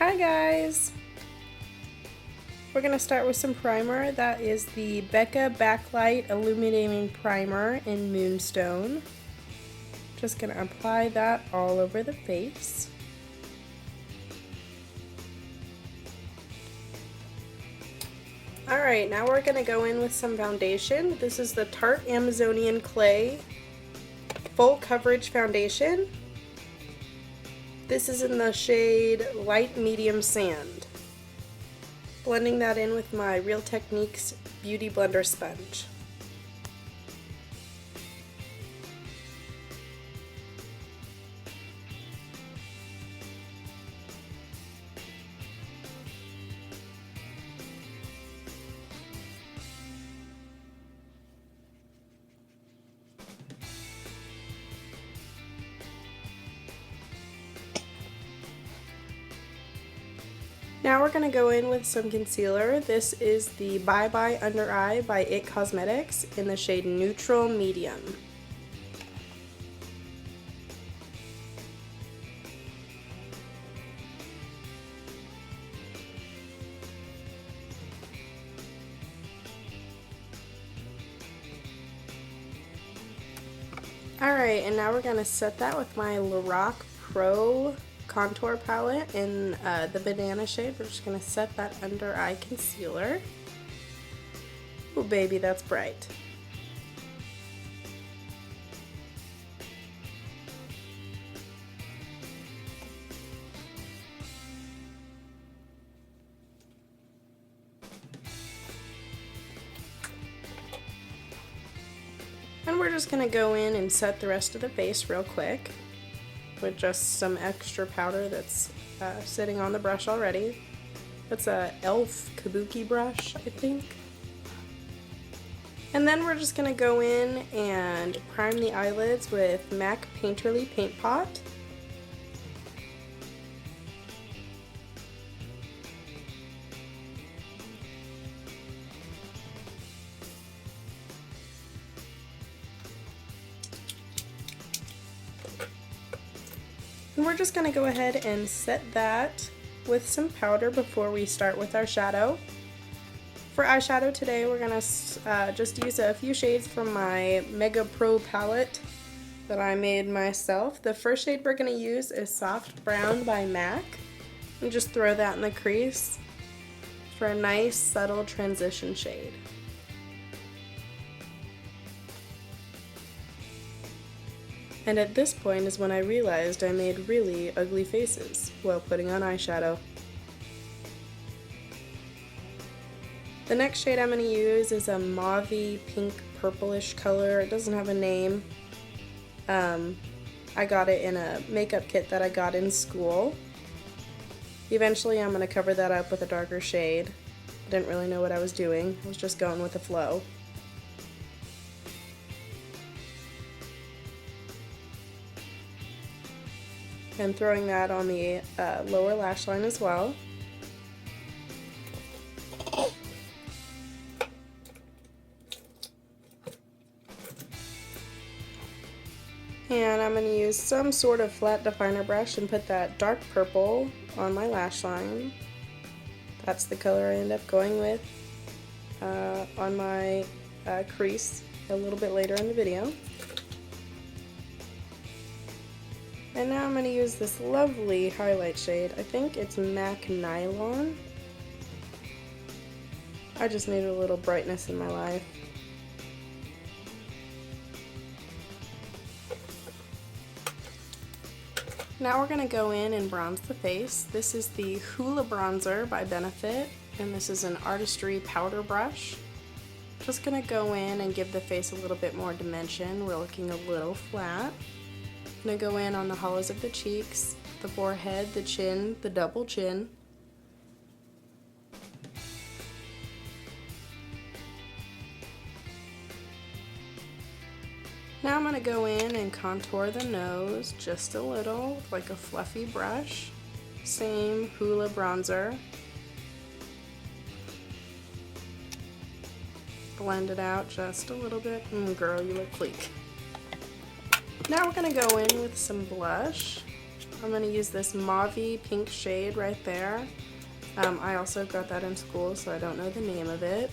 Hi guys! We're going to start with some primer. That is the Becca Backlight Illuminating Primer in Moonstone. Just going to apply that all over the face. Alright, now we're going to go in with some foundation. This is the Tarte Amazonian Clay Full Coverage Foundation. This is in the shade Light Medium Sand. Blending that in with my Real Techniques Beauty Blender sponge. Now we're going to go in with some concealer. This is the Bye Bye Under Eye by IT Cosmetics in the shade Neutral Medium. Alright, and now we're going to set that with my Lorac Pro contour palette in the banana shade. We're just going to set that under eye concealer. Oh baby, that's bright. And we're just going to go in and set the rest of the face real quick with just some extra powder that's sitting on the brush already. That's a e.l.f. Kabuki brush, I think. And then we're just going to go in and prime the eyelids with MAC Painterly Paint Pot. And we're just going to go ahead and set that with some powder before we start with our shadow. For eyeshadow today, we're going to just use a few shades from my Mega Pro palette that I made myself. The first shade we're going to use is Soft Brown by MAC. And just throw that in the crease for a nice subtle transition shade. And at this point is when I realized I made really ugly faces while putting on eyeshadow. The next shade I'm going to use is a mauvey pink purplish color. It doesn't have a name. I got it in a makeup kit that I got in school. Eventually I'm going to cover that up with a darker shade. I didn't really know what I was doing. I was just going with the flow. And throwing that on the lower lash line as well. And I'm going to use some sort of flat definer brush and put that dark purple on my lash line. That's the color I end up going with on my crease a little bit later in the video. And now I'm going to use this lovely highlight shade. I think it's MAC Nylon. I just needed a little brightness in my life. Now we're going to go in and bronze the face. This is the Hoola Bronzer by Benefit, and this is an Artistry powder brush. Just going to go in and give the face a little bit more dimension. We're looking a little flat. I'm going to go in on the hollows of the cheeks, the forehead, the chin, the double chin. Now I'm going to go in and contour the nose just a little with like a fluffy brush. Same Hoola bronzer. Blend it out just a little bit. Girl, you look sleek. Now we're going to go in with some blush. I'm going to use this mauve-y pink shade right there. I also got that in school, so I don't know the name of it.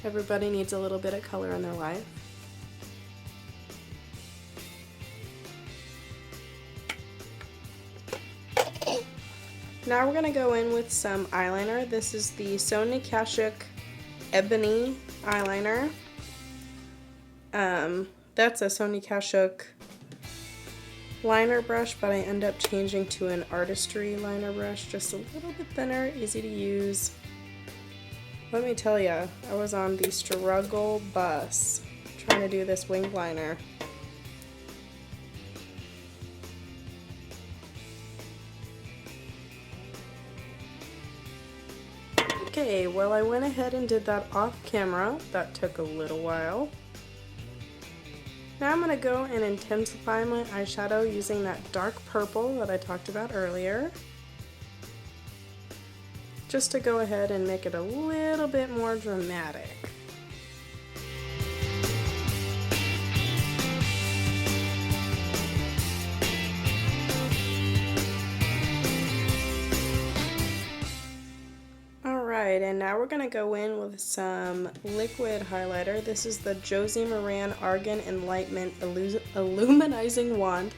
Everybody needs a little bit of color in their life. Now we're going to go in with some eyeliner. This is the Sonia Kashuk Ebony eyeliner. That's a Sonia Kashuk liner brush, but I end up changing to an Artistry liner brush, just a little bit thinner, easy to use. Let me tell you, I was on the struggle bus trying to do this winged liner. Okay, well, I went ahead and did that off camera. That took a little while. Now I'm going to go and intensify my eyeshadow using that dark purple that I talked about earlier, just to go ahead and make it a little bit more dramatic. Alright, and now we're going to go in with some liquid highlighter. This is the Josie Maran Argan Enlightenment Illuminizing Wand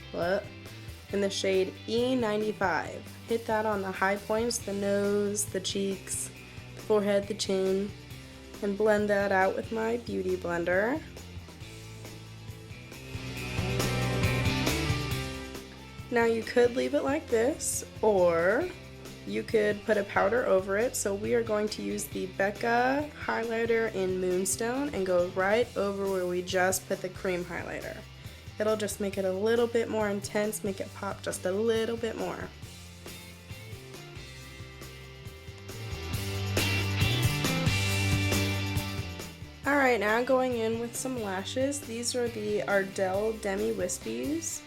in the shade E95. Hit that on the high points, the nose, the cheeks, the forehead, the chin, and blend that out with my Beauty Blender. Now you could leave it like this, or you could put a powder over it. So we are going to use the Becca highlighter in Moonstone and go right over where we just put the cream highlighter. It'll just make it a little bit more intense, make it pop just a little bit more. Alright, now going in with some lashes. These are the Ardell Demi Wispies.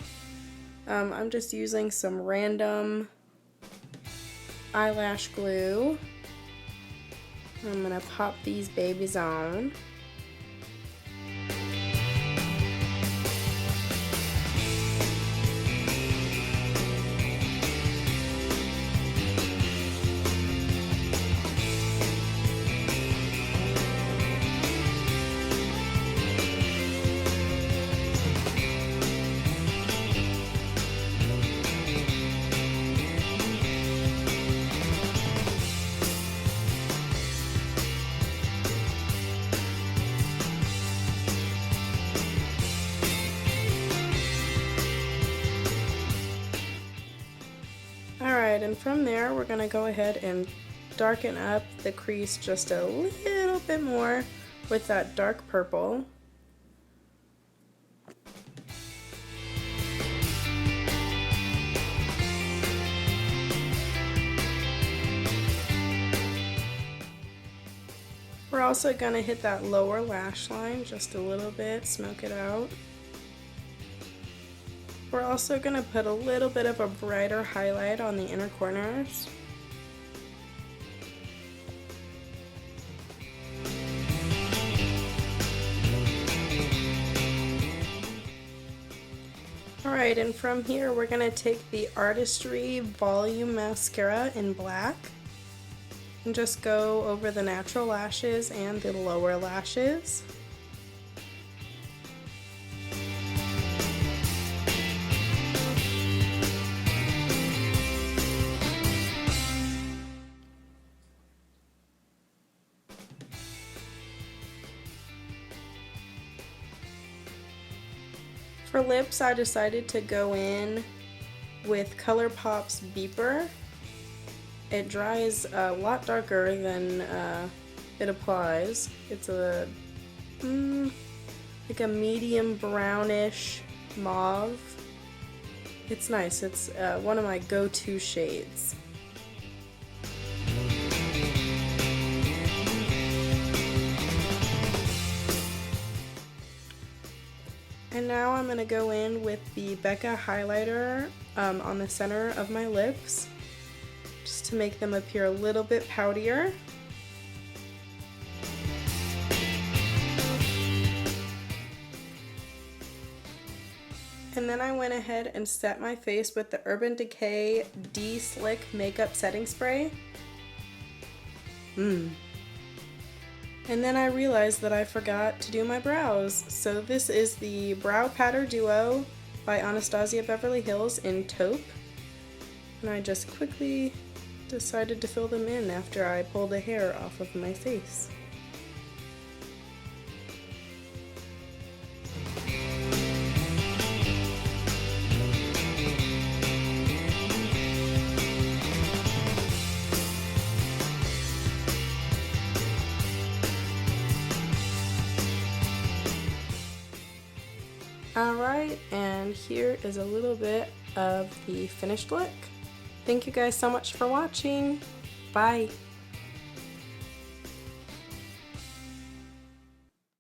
I'm just using some random eyelash glue. I'm gonna pop these babies on. Alright, and from there we're going to go ahead and darken up the crease just a little bit more with that dark purple. We're also going to hit that lower lash line just a little bit, smoke it out. We're also going to put a little bit of a brighter highlight on the inner corners. Alright, and from here we're going to take the Artistry Volume Mascara in black and just go over the natural lashes and the lower lashes. For lips, I decided to go in with ColourPop's Beeper. It dries a lot darker than it applies. It's a like a medium brownish mauve. It's nice. It's one of my go-to shades. And now I'm going to go in with the Becca highlighter on the center of my lips, just to make them appear a little bit poutier. And then I went ahead and set my face with the Urban Decay De-Slick Makeup Setting Spray. And then I realized that I forgot to do my brows. So this is the Brow Patter Duo by Anastasia Beverly Hills in Taupe. And I just quickly decided to fill them in after I pulled the hair off of my face. Alright, and here is a little bit of the finished look. Thank you guys so much for watching. Bye!